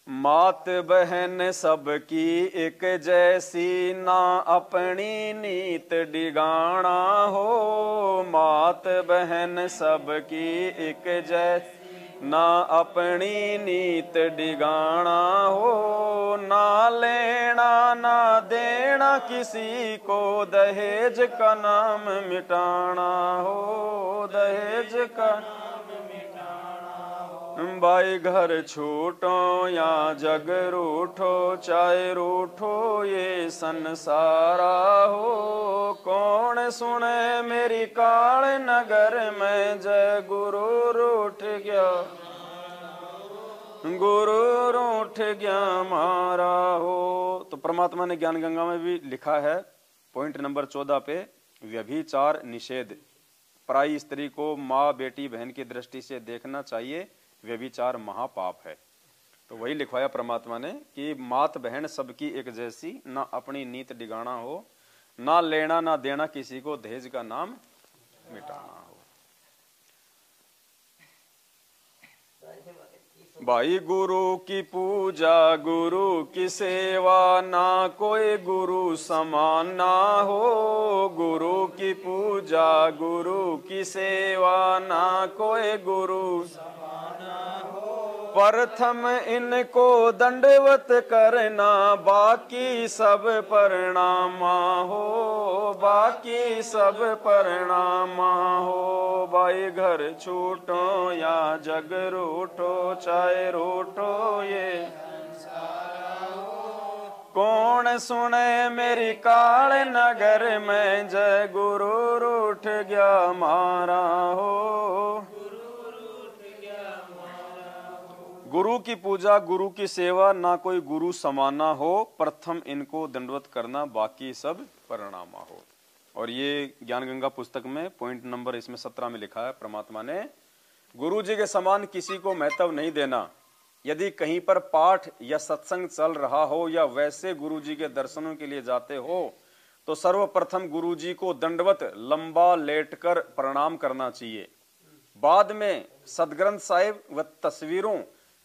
मात बहन सबकी एक जैसी, ना अपनी नीत डिगाना हो। मात बहन सबकी एक जैसी, ना अपनी नीत डिगाना हो। ना लेना ना देना किसी को, दहेज का नाम मिटाना हो। दहेज का भाई घर छूटो या जग रूठो, चाहे रूठो ये संसारा हो। कौन सुने मेरी काल नगर में, जय गुरु रूठ गया, गुरु रूठ गया मारा हो। तो परमात्मा ने ज्ञान गंगा में भी लिखा है पॉइंट नंबर 14 पे, व्यभिचार निषेध। पराई स्त्री को माँ बेटी बहन की दृष्टि से देखना चाहिए, व्यभिचार महापाप है। तो वही लिखवाया परमात्मा ने कि मात बहन सबकी एक जैसी, ना अपनी नीत डिगाना हो। ना लेना ना देना किसी को, दहेज का नाम मिटाना हो। भाई गुरु की पूजा गुरु की सेवा, ना कोई गुरु समान ना हो। गुरु की पूजा गुरु की सेवा, ना कोई गुरु समान हो। प्रथम इनको दंडवत करना, बाकी सब प्रणामा हो। बाकी सब प्रणामा हो। भाई घर छूटो या जग रूठो, चाहे रूठो ये कौन सुने मेरी काल नगर में, जय गुरु रूठ गया मारा हो। गुरु की पूजा गुरु की सेवा, ना कोई गुरु समाना हो। प्रथम इनको दंडवत करना, बाकी सब परिणामा हो। और ये ज्ञान गंगा पुस्तक में पॉइंट नंबर इसमें 17 में लिखा है परमात्मा ने, गुरु जी के समान किसी को महत्व नहीं देना। यदि कहीं पर पाठ या सत्संग चल रहा हो, या वैसे गुरु जी के दर्शनों के लिए जाते हो, तो सर्वप्रथम गुरु जी को दंडवत लंबा लेटकर प्रणाम करना चाहिए। बाद में सदग्रंथ साहिब व तस्वीरों,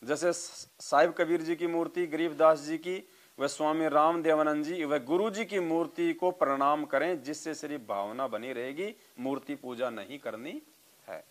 जैसे साहिब कबीर जी की मूर्ति, गरीबदास जी की, व स्वामी राम देवानंद जी व गुरु जी की मूर्ति को प्रणाम करें, जिससे सिर्फ भावना बनी रहेगी, मूर्ति पूजा नहीं करनी है।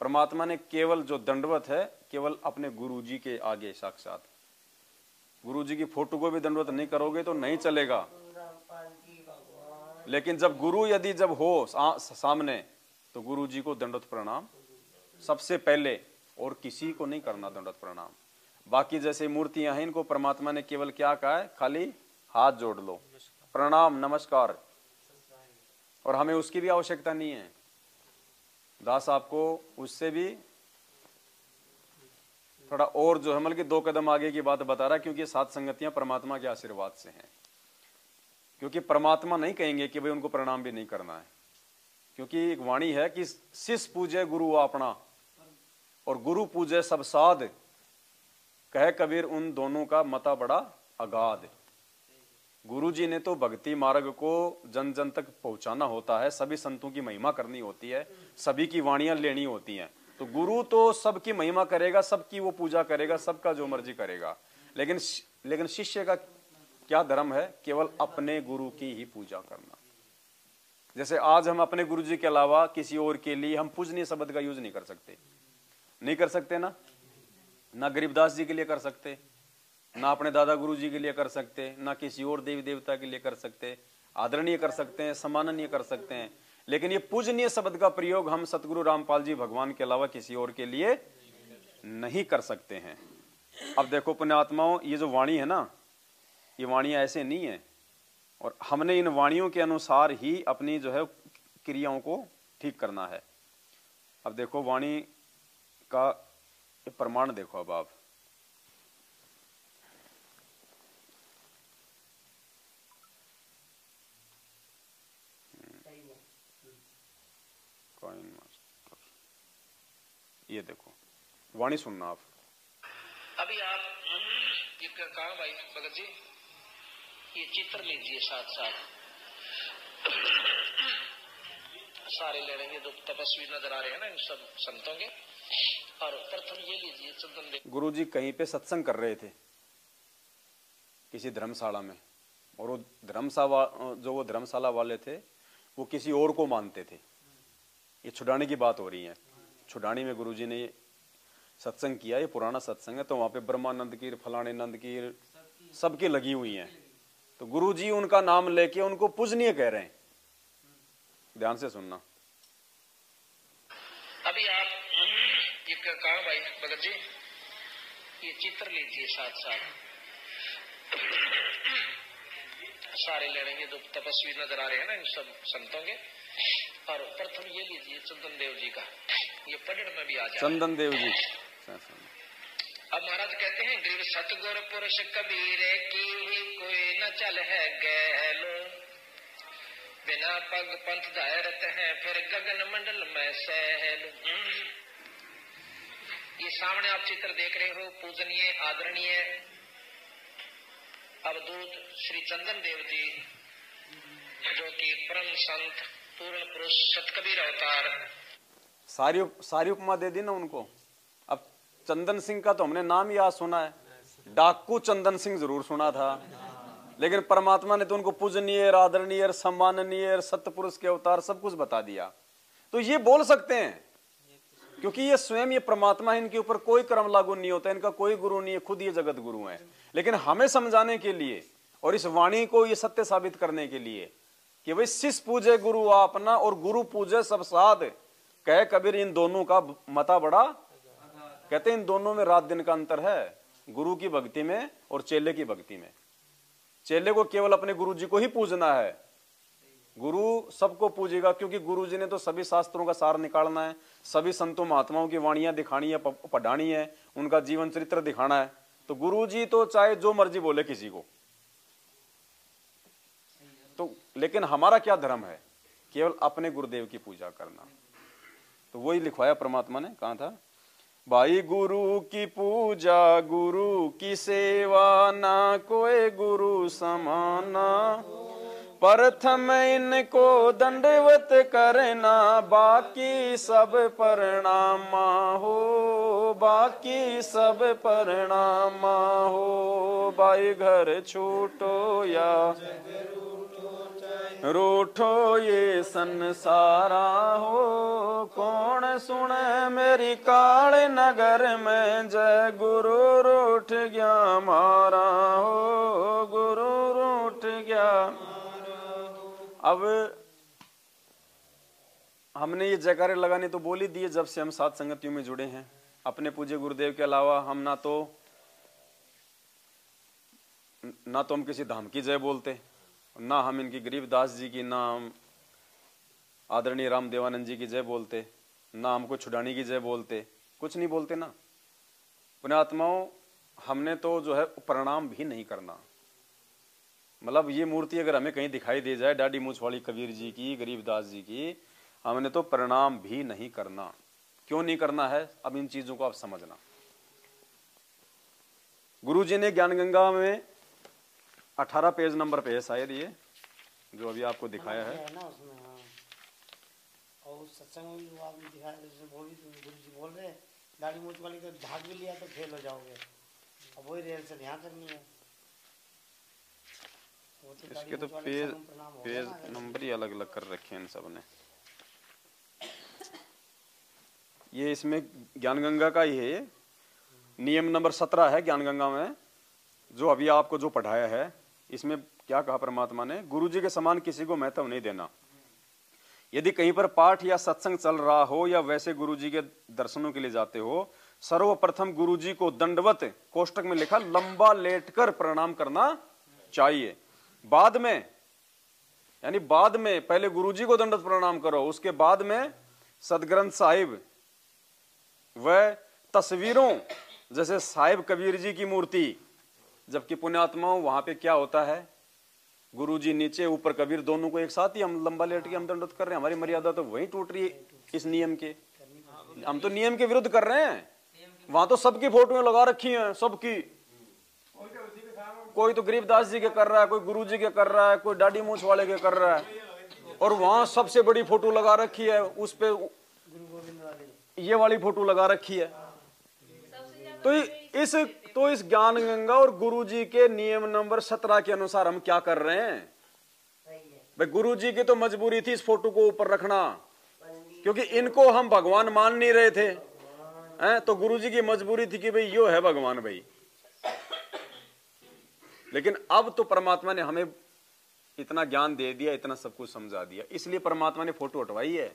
परमात्मा ने केवल जो दंडवत है, केवल अपने गुरु जी के आगे साक्षात। गुरु जी की फोटो को भी दंडवत नहीं करोगे तो नहीं चलेगा। लेकिन जब गुरु यदि जब हो सामने, तो गुरु जी को दंडवत प्रणाम सबसे पहले, और किसी को नहीं करना दंडवत प्रणाम। बाकी जैसे मूर्तियां हैं, इनको परमात्मा ने केवल क्या कहा है, खाली हाथ जोड़ लो, प्रणाम नमस्कार, और हमें उसकी भी आवश्यकता नहीं है। दास आपको उससे भी थोड़ा और जो है, मतलब कि 2 कदम आगे की बात बता रहा है, क्योंकि सात संगतियां परमात्मा के आशीर्वाद से हैं। क्योंकि परमात्मा नहीं कहेंगे कि भाई उनको प्रणाम भी नहीं करना है, क्योंकि एक वाणी है कि शिष्य पूजे गुरु अपना, और गुरु पूजे सब साध, कहे कबीर उन दोनों का मता बड़ा अगाध। गुरु जी ने तो भक्ति मार्ग को जन जन तक पहुंचाना होता है, सभी संतों की महिमा करनी होती है, सभी की वाणियां लेनी होती हैं। तो गुरु तो सबकी महिमा करेगा, सबकी वो पूजा करेगा, सबका जो मर्जी करेगा। लेकिन शिष्य का क्या धर्म है, केवल अपने गुरु की ही पूजा करना। जैसे आज हम अपने गुरु जी के अलावा किसी और के लिए हम पूजनीय शब्द का यूज नहीं कर सकते, नहीं कर सकते ना गरीबदास जी के लिए कर सकते, ना अपने दादा गुरु जी के लिए कर सकते, ना किसी और देवी देवता के लिए कर सकते। आदरणीय कर सकते हैं, सम्माननीय कर सकते हैं, लेकिन ये पूजनीय शब्द का प्रयोग हम सतगुरु रामपाल जी भगवान के अलावा किसी और के लिए नहीं कर सकते हैं। अब देखो पुण्यात्माओं, ये जो वाणी है ना, ये वाणियां ऐसे नहीं है, और हमने इन वाणियों के अनुसार ही अपनी जो है क्रियाओं को ठीक करना है। अब देखो वाणी का प्रमाण देखो। अब आप ये देखो वाणी सुनना आप। अभी आप ये कहा भाई भगत जी, ये चित्र लीजिए साथ साथ, सारे ले लेंगे जो तपस्वी नजर आ रहे हैं ना इन सब संतों के। और प्रथम ये लीजिए चंदन देव। गुरुजी कहीं पे सत्संग कर रहे थे किसी धर्मशाला में, और वो धर्मशाला वाले थे वो किसी और को मानते थे। ये छुड़ाने की बात हो रही है। छुड़ानी में गुरुजी ने सत्संग किया, ये पुराना सत्संग है। तो वहां पे ब्रह्मानंद की, फलाने नंद की, सबकी लगी हुई हैं। तो गुरुजी उनका नाम लेके उनको पूजनीय कह रहे हैं। ध्यान से सुनना। अभी आप ये कहा भाई भगत जी, ये चित्र लीजिए साथ साथ, सारे ले लेंगे जो तपस्वी नजर आ रहे हैं ना इन सब संतों के। और प्रथम ये लीजिए चंदन देव जी का, ये पढ़ने में भी आ जाए। चंदन देव जी। अब महाराज कहते हैं, गरीब सतगुर पुरुष कबीर की ही कोई न चल है गैलो, बिना पग पंथ दायरत है फिर गगन मंडल में सहल। ये सामने आप चित्र देख रहे हो, पूजनीय आदरणीय अवधूत श्री चंदन देव जी, जो कि परम संत पूर्ण पुरुष सतकबीर अवतार। सारी उपमा दे दी ना उनको। अब चंदन सिंह का तो हमने नाम ही आज सुना है, डाकू चंदन सिंह जरूर सुना था, लेकिन परमात्मा ने तो उनको पूजनीय, आदरणीय, सम्माननीय, सतपुरुष के अवतार सब कुछ बता दिया। तो ये बोल सकते हैं क्योंकि ये स्वयं ये परमात्मा है, इनके ऊपर कोई कर्म लागू नहीं होता, इनका कोई गुरु नहीं है, खुद ये जगत गुरु है। लेकिन हमें समझाने के लिए और इस वाणी को ये सत्य साबित करने के लिए कि भाई शिष्य पूजे गुरु अपना और गुरु पूजे सब साध, कहे कबीर इन दोनों का मता बड़ा। कहते इन दोनों में रात दिन का अंतर है, गुरु की भक्ति में और चेले की भक्ति में। चेले को केवल अपने गुरु जी को ही पूजना है, गुरु सबको पूजेगा, क्योंकि गुरु जी ने तो सभी शास्त्रों का सार निकालना है, सभी संतों महात्माओं की वाणियां दिखानी है, पढ़ानी है, उनका जीवन चरित्र दिखाना है। तो गुरु जी तो चाहे जो मर्जी बोले किसी को, तो लेकिन हमारा क्या धर्म है, केवल अपने गुरुदेव की पूजा करना। तो वही लिखवाया परमात्मा ने, कहा था भाई गुरु की पूजा गुरु की सेवा, ना कोई गुरु समाना, प्रथम इनको दंडवत करना, बाकी सब प्रणामा हो, बाकी सब प्रणामा हो। भाई घर छूटो या रूठो ये संसारा हो, कौन सुने मेरी काले नगर में, जय गुरु रूठ गया मारा हो, गुरु रूठ गया। अब हमने ये जयकारे लगाने तो बोल ही दिए जब से हम साथ संगतियों में जुड़े हैं। अपने पूज्य गुरुदेव के अलावा हम ना तो हम किसी धाम की जय बोलते, ना हम इनकी गरीबदास जी की, ना हम आदरणीय राम देवानंद जी की जय बोलते, ना हमको छुड़ानी की जय बोलते, कुछ नहीं बोलते ना। पुण्यात्माओं, हमने तो जो है प्रणाम भी नहीं करना। मतलब ये मूर्ति अगर हमें कहीं दिखाई दे जाए, डाडी मूछ वाली कबीर जी की, गरीबदास जी की, हमने तो प्रणाम भी नहीं करना। क्यों नहीं करना है, अब इन चीजों को आप समझना। गुरु जी ने ज्ञान गंगा में 18 पेज नंबर पे है शायद, ये जो अभी आपको दिखाया है ना उसमें। हाँ, और सत्संग में जो आपने दिखाया, जैसे गुरु जी बोल रहे दाढ़ी मूछ वाली तो भाग भी लिया तो फेल हो जाओगे, अब वही रेल से ध्यान करनी है। इसके तो पेज नंबर ही अलग अलग कर रखे हैं इन सब ने। ये इसमें ज्ञान गंगा का ही है, नियम नंबर 17 है ज्ञान गंगा में, जो अभी आपको जो पढ़ाया है। इसमें क्या कहा परमात्मा ने, गुरु जी के समान किसी को महत्व नहीं देना। यदि कहीं पर पाठ या सत्संग चल रहा हो या वैसे गुरु जी के दर्शनों के लिए जाते हो, सर्वप्रथम गुरु जी को दंडवत, कोष्टक में लिखा लंबा लेटकर प्रणाम करना चाहिए। बाद में, यानी बाद में पहले गुरु जी को दंडवत प्रणाम करो, उसके बाद में सदग्रंथ साहिब व तस्वीरों, जैसे साहिब कबीर जी की मूर्ति। जबकि पुण्यात्माओं वहां पे क्या होता है, गुरु जी नीचे ऊपर कबीर, दोनों को एक साथ ही हम लंबा लेट के हम दंडवत कर रहे हैं। हमारी मर्यादा तो वहीं टूट रही है इस नियम के। हम तो नियम के विरुद्ध कर रहे हैं। वहां तो सबकी फोटोएं लगा रखी हैं, सबकी। कोई तो गरीबदास जी के कर रहा है, कोई गुरु जी के कर रहा है, कोई डाडी मूछ वाले के कर रहा है, और वहां सबसे बड़ी फोटो लगा रखी है, उस पे ये वाली फोटो लगा रखी है। तो इस ज्ञान गंगा और गुरुजी के नियम नंबर 17 के अनुसार हम क्या कर रहे हैं भाई? गुरुजी की तो मजबूरी थी इस फोटो को ऊपर रखना, क्योंकि इनको हम भगवान मान नहीं रहे थे हैं, तो गुरुजी की मजबूरी थी कि भाई यो है भगवान भाई। लेकिन अब तो परमात्मा ने हमें इतना ज्ञान दे दिया, इतना सब कुछ समझा दिया, इसलिए परमात्मा ने फोटो हटवाई है,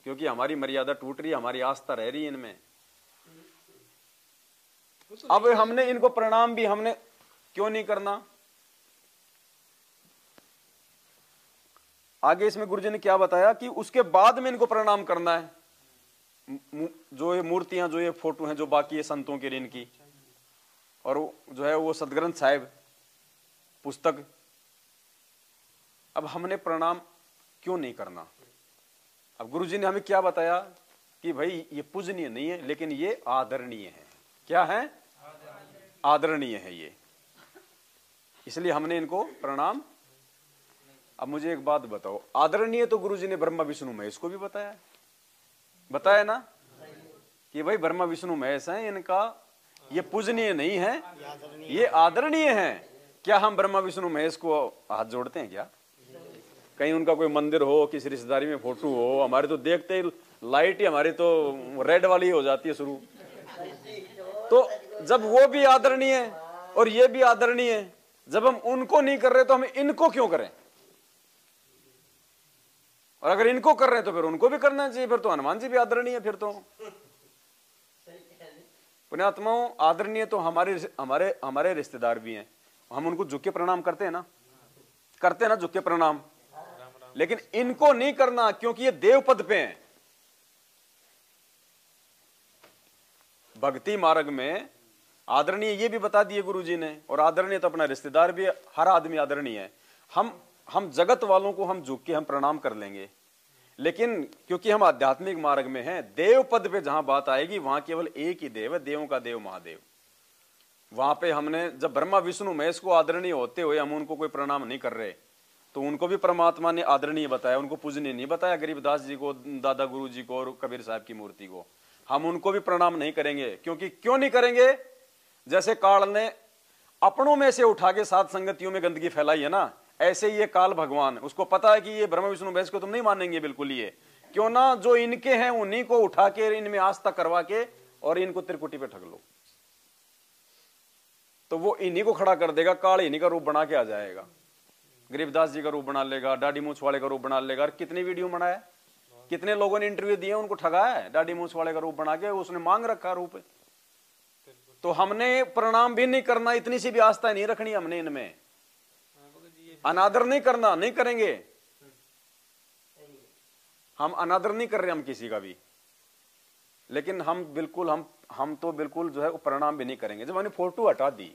क्योंकि हमारी मर्यादा टूट रही है, हमारी आस्था रह रही है इनमें। अब हमने इनको प्रणाम भी हमने क्यों नहीं करना? आगे इसमें गुरुजी ने क्या बताया कि उसके बाद में इनको प्रणाम करना है। जो ये मूर्तियां, जो ये फोटो हैं, जो बाकी है संतों के इनकी, और जो है वो सदग्रंथ साहिब पुस्तक, अब हमने प्रणाम क्यों नहीं करना? अब गुरुजी ने हमें क्या बताया कि भाई ये पूजनीय नहीं है, लेकिन ये आदरणीय है। क्या है? आदरणीय है ये, इसलिए हमने इनको प्रणाम। अब मुझे एक बात बताओ, आदरणीय तो गुरुजी ने ब्रह्मा विष्णु महेश को भी बताया ना कि भाई ब्रह्मा विष्णु महेश हैं, इनका ये पूजनीय नहीं है, ये आदरणीय है। क्या हम ब्रह्मा विष्णु महेश को हाथ जोड़ते हैं क्या? कहीं उनका कोई मंदिर हो, किसी रिश्तेदारी में फोटो हो, हमारे तो देखते ही लाइट ही हमारी तो रेड वाली हो जाती है शुरू। तो जब वो भी आदरणीय है और ये भी आदरणीय है, जब हम उनको नहीं कर रहे तो हम इनको क्यों करें? और अगर इनको कर रहे हैं तो फिर उनको भी करना चाहिए, फिर तो हनुमान जी भी आदरणीय है। फिर तो पुण्यात्माओं, आदरणीय तो हमारे रिश्तेदार भी हैं, हम उनको झुक के प्रणाम करते हैं ना झुक के प्रणाम, लेकिन इनको नहीं करना क्योंकि ये देव पद पे हैं। भक्ति मार्ग में आदरणीय ये भी बता दिए गुरुजी ने, और आदरणीय तो अपना रिश्तेदार भी, हर आदमी आदरणीय है। हम जगत वालों को हम झुक के हम प्रणाम कर लेंगे, लेकिन क्योंकि हम आध्यात्मिक मार्ग में हैं, देव पद पे जहां बात आएगी वहां केवल एक ही देव है, देवों का देव महादेव। वहां पे हमने जब ब्रह्मा विष्णु महेश को आदरणीय होते हुए हम उनको कोई प्रणाम नहीं कर रहे, तो उनको भी परमात्मा ने आदरणीय बताया, उनको पूजनीय नहीं बताया। गरीबदास जी को, दादा गुरु जी को और कबीर साहब की मूर्ति को हम उनको भी प्रणाम नहीं करेंगे। क्योंकि क्यों नहीं करेंगे? जैसे काल ने अपनों में से उठा के सात संगतियों में गंदगी फैलाई है ना, ऐसे ये काल भगवान, उसको पता है कि ये ब्रह्मा विष्णु महेश को तुम नहीं मानेंगे बिल्कुल, ये क्यों ना जो इनके हैं उन्हीं को उठा के इनमें आस्था करवा के और इनको त्रिकुटी पे ठग लो, तो वो इन्हीं को खड़ा कर देगा। काल इन्हीं का रूप बना के आ जाएगा, गरीबदास जी का रूप बना लेगा, दाढ़ी मूछ वाले का रूप बना लेगा। और कितनी वीडियो बनाया, कितने लोगों ने इंटरव्यू दिए, उनको ठगाया है दाढ़ी मूछ वाले का रूप बना के, उसने मांग रखा रूप। तो हमने प्रणाम भी नहीं करना, इतनी सी भी आस्था नहीं रखनी हमने इनमें, अनादर नहीं करना, नहीं करेंगे हम, अनादर नहीं कर रहे हम किसी का भी, लेकिन हम तो बिल्कुल जो है वो प्रणाम भी नहीं करेंगे। जब हमने फोटो हटा दी,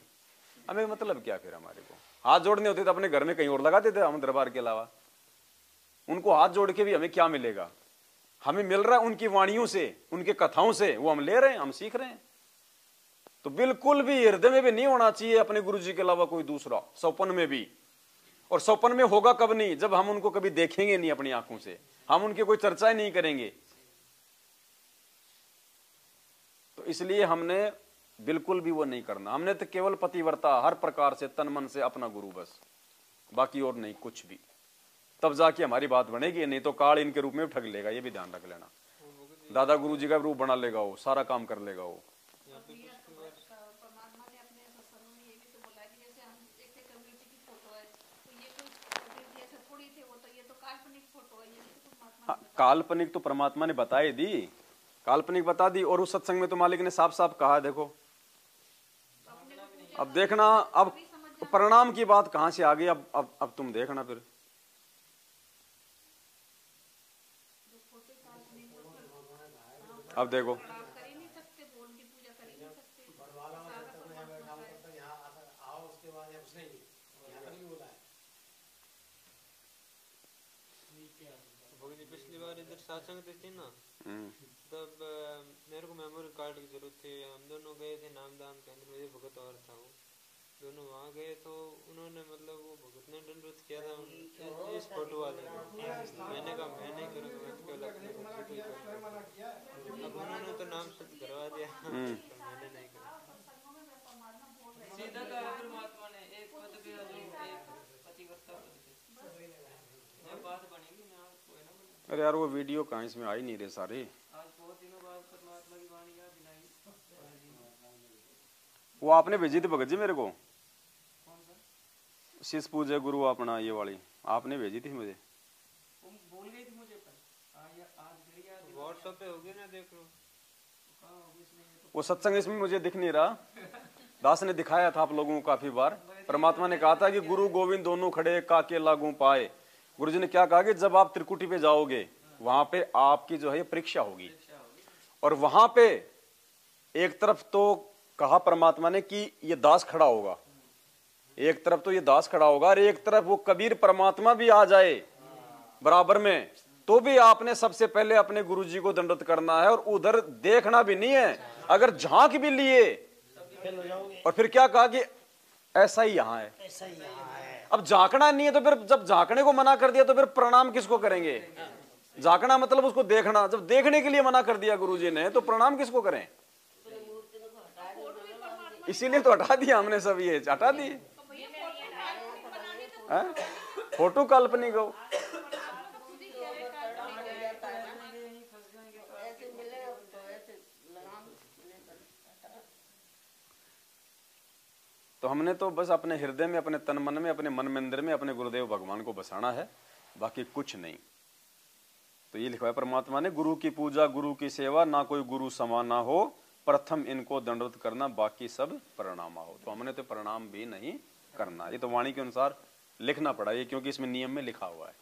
हमें मतलब क्या? फिर हमारे को हाथ जोड़ने होते तो अपने घर में कहीं और लगा देते हम, दरबार के अलावा। उनको हाथ जोड़ के भी हमें क्या मिलेगा? हमें मिल रहा है उनकी वाणियों से, उनके कथाओं से, वो हम ले रहे हैं, हम सीख रहे हैं। तो बिल्कुल भी हृदय में भी नहीं होना चाहिए अपने गुरु जी के अलावा कोई दूसरा, सौपन में भी। और सौपन में होगा कब? नहीं, जब हम उनको कभी देखेंगे नहीं अपनी आंखों से, हम उनकी कोई चर्चा नहीं करेंगे। तो इसलिए हमने बिल्कुल भी वो नहीं करना। हमने तो केवल पतिव्रता, हर प्रकार से तन मन से अपना गुरु बस, बाकी और नहीं कुछ भी। तब जाके हमारी बात बनेगी, नहीं तो काल इनके रूप में ठग लेगा, ये भी ध्यान रख लेना। दादा गुरु जी का रूप बना लेगा वो, सारा काम कर लेगा वो। काल्पनिक तो परमात्मा ने बताई दी, काल्पनिक बता दी, और उस सत्संग में तो मालिक ने साफ साफ कहा, देखो अब देखना, अब प्रणाम की बात कहां से आ गई, अब तुम देखना फिर। अब देखो पिछली बार इधर सत्संग थी ना, तब मेरे को मेमोरी कार्ड की जरूरत थी। हम दोनों गए थे नामदान केंद्र में, भगत और था वो, दोनों वहाँ गए। तो उन्होंने मतलब वो भगत ने दंडवत किया था इस फोटो वाले को। मैंने कहा मैं नहीं करूँगा, मैं तो केवल अपने। अब उन्होंने तो नाम शुद्ध करवा दिया, तो मैंने नहीं करा। यार वो वीडियो कहाँ, इसमें आ ही नहीं रहे सारे। आज बहुत दिनों बाद परमात्मा की वाणी याद दिलाई। वो आपने भेजी थी भगत जी मेरे को, कौन सा? शिष पूजे गुरु अपना, ये वाली आपने भेजी थी मुझे। तुम भूल गई थी मुझे पर आज घड़ी याद। व्हाट्सएप पे होगी ना, देख लो। कहाँ होगी इसमें? वो सत्संग इसमें मुझे दिख नहीं रहा। दास ने दिखाया था आप लोगों को काफी बार। परमात्मा ने कहा था कि गुरु गोविंद दोनों खड़े काके लागू पाए। गुरु जी ने क्या कहा कि जब आप त्रिकुटी पे जाओगे वहां पे आपकी जो है परीक्षा होगी, और वहां पे एक तरफ तो कहा परमात्मा ने कि ये दास खड़ा होगा, एक तरफ तो ये दास खड़ा होगा, और एक तरफ वो कबीर परमात्मा भी आ जाए बराबर में, तो भी आपने सबसे पहले अपने गुरु जी को दंडवत करना है, और उधर देखना भी नहीं है। अगर झांक भी लिए और फिर क्या कहा कि ऐसा ही यहाँ है, ऐसा ही यहाँ है। अब झांकना नहीं है तो फिर जब झांकने को मना कर दिया तो फिर प्रणाम किसको करेंगे? झांकना मतलब उसको देखना, जब देखने के लिए मना कर दिया गुरु जी ने तो प्रणाम किसको करें? इसीलिए तो हटा दिया हमने, सब ये हटा दिए। फोटो काल्पनिक हो। तो हमने तो बस अपने हृदय में, अपने तन मन में, अपने मन मंदिर में अपने गुरुदेव भगवान को बसाना है, बाकी कुछ नहीं। तो ये लिखा है परमात्मा ने, गुरु की पूजा गुरु की सेवा, ना कोई गुरु समाना हो, प्रथम इनको दंडवत करना, बाकी सब प्रणामा हो। तो हमने तो प्रणाम भी नहीं करना। ये तो वाणी के अनुसार लिखना पड़ा ये, क्योंकि इसमें नियम में लिखा हुआ है।